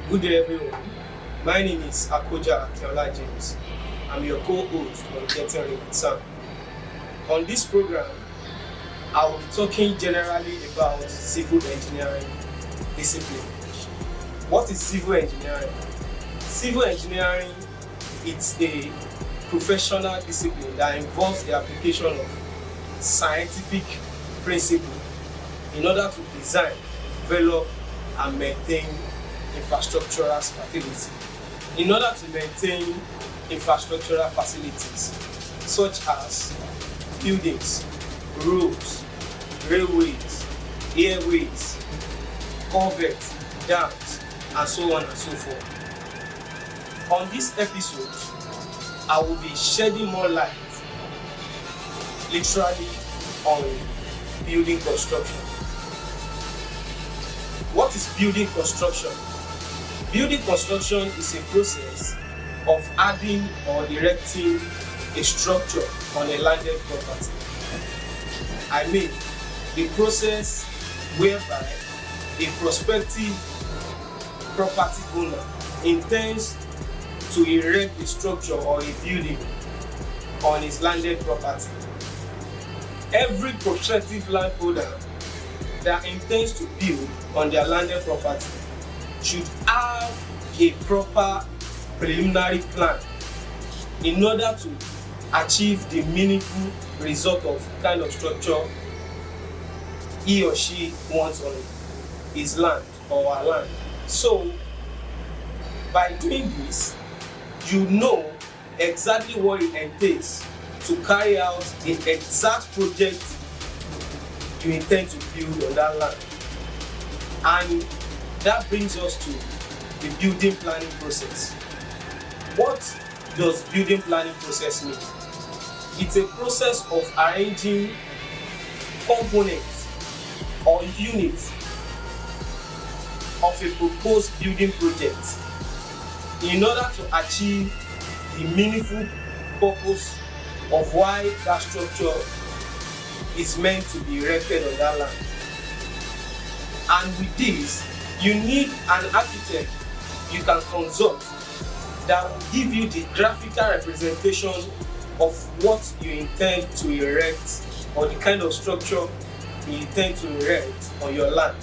Good day, everyone. My name is Akoja Akiola James. I'm your co-host on Getting Real with Sam. On this program, I will be talking generally about civil engineering discipline. What is civil engineering? Civil engineering is a professional discipline that involves the application of scientific principles in order to design, develop, and maintain infrastructural facility. In order to maintain infrastructural facilities such as buildings, roads, railways, airways, culverts, dams, and so on and so forth. On this episode, I will be shedding more light literally on building construction. What is building construction? Building construction is a process of adding or erecting a structure on a landed property. I mean, the process whereby a prospective property owner intends to erect a structure or a building on his landed property. Every prospective landowner that intends to build on their landed property should have a proper preliminary plan in order to achieve the meaningful result of kind of structure he or she wants on his land or her land. So, by doing this, you know exactly what it entails to carry out the exact project you intend to build on that land. And that brings us to the building planning process. What does building planning process mean? It's a process of arranging components or units of a proposed building project in order to achieve the meaningful purpose of why that structure is meant to be erected on that land. And with this, you need an architect you can consult that will give you the graphical representation of what you intend to erect or the kind of structure you intend to erect on your land.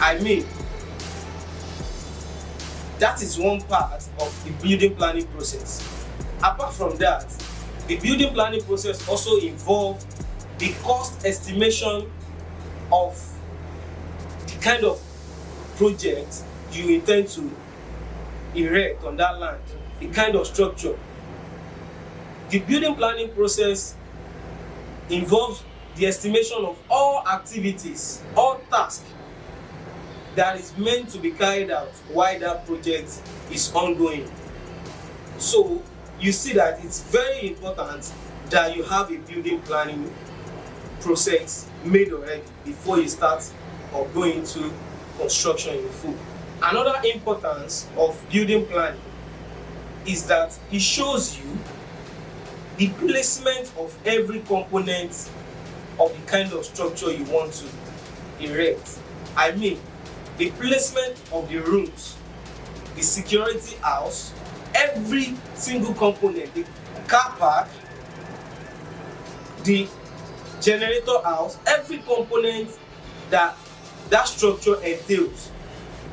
I mean, that is one part of the building planning process. Apart from that, the building planning process also involves the cost estimation of the kind of project you intend to erect on that land, the kind of structure. The building planning process involves the estimation of all activities, all tasks that is meant to be carried out while that project is ongoing. So you see that it's very important that you have a building planning process made already before you start or go into construction in full. Another importance of building planning is that it shows you the placement of every component of the kind of structure you want to erect. I mean, the placement of the rooms, the security house, every single component, the car park, the generator house, every component that structure entails,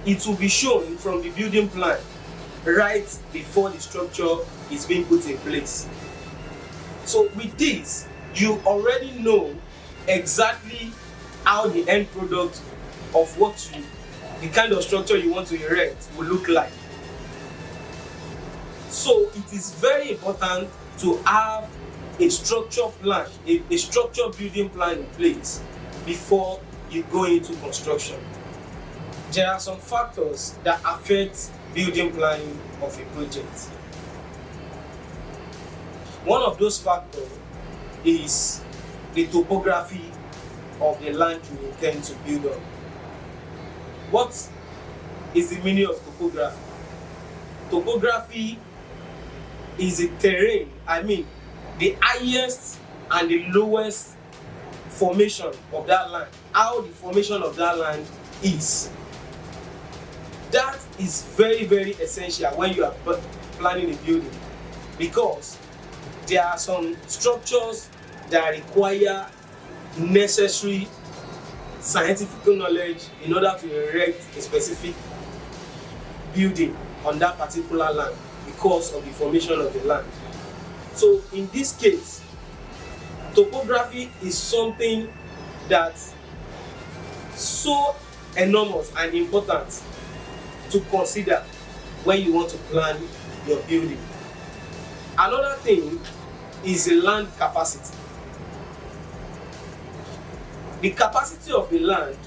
it will be shown from the building plan right before the structure is being put in place. So with this, you already know exactly how the end product of the kind of structure you want to erect will look like. So it is very important to have a structure plan, a structure building plan in place before you go into construction. There are some factors that affect building planning of a project. One of those factors is the topography of the land you intend to build on. What is the meaning of topography? Topography is a terrain, the highest and the lowest formation of that land, how the formation of that land is. That is very, very essential when you are planning a building, because there are some structures that require necessary scientific knowledge in order to erect a specific building on that particular land because of the formation of the land. So in this case, topography is something that's so enormous and important to consider when you want to plan your building. Another thing is the land capacity. The capacity of the land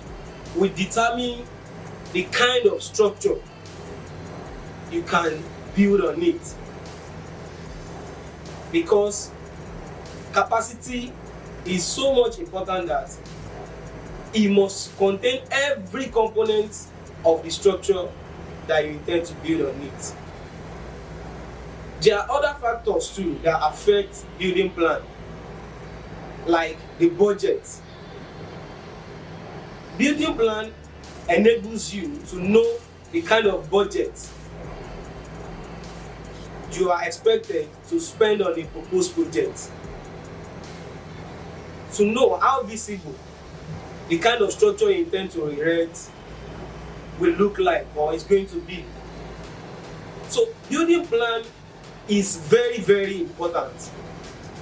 will determine the kind of structure you can build on it, because capacity is so much important that it must contain every component of the structure that you intend to build on it. There are other factors too that affect building plan, like the budget. Building plan enables you to know the kind of budget you are expected to spend on a proposed project, to know how visible the kind of structure you intend to erect will look like or is going to be. So building plan is very, very important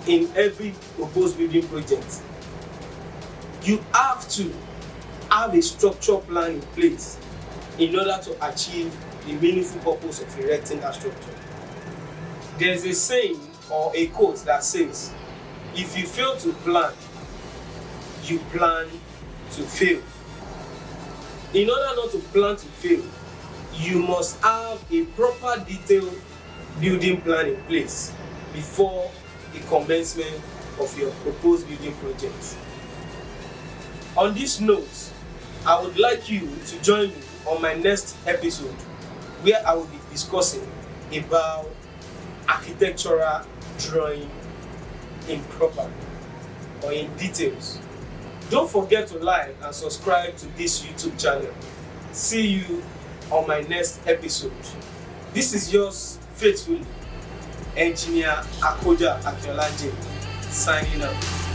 in every proposed building project. You have to have a structure plan in place in order to achieve the meaningful purpose of erecting that structure. There's a saying or a quote that says, if you fail to plan, you plan to fail. In order not to plan to fail, you must have a proper detailed building plan in place before the commencement of your proposed building project. On this note, I would like you to join me on my next episode, where I will be discussing about architectural drawing in proper or in details. Don't forget to like and subscribe to this YouTube channel. See you on my next episode. This is yours faithfully, Engineer Akoja Akinola J, signing out.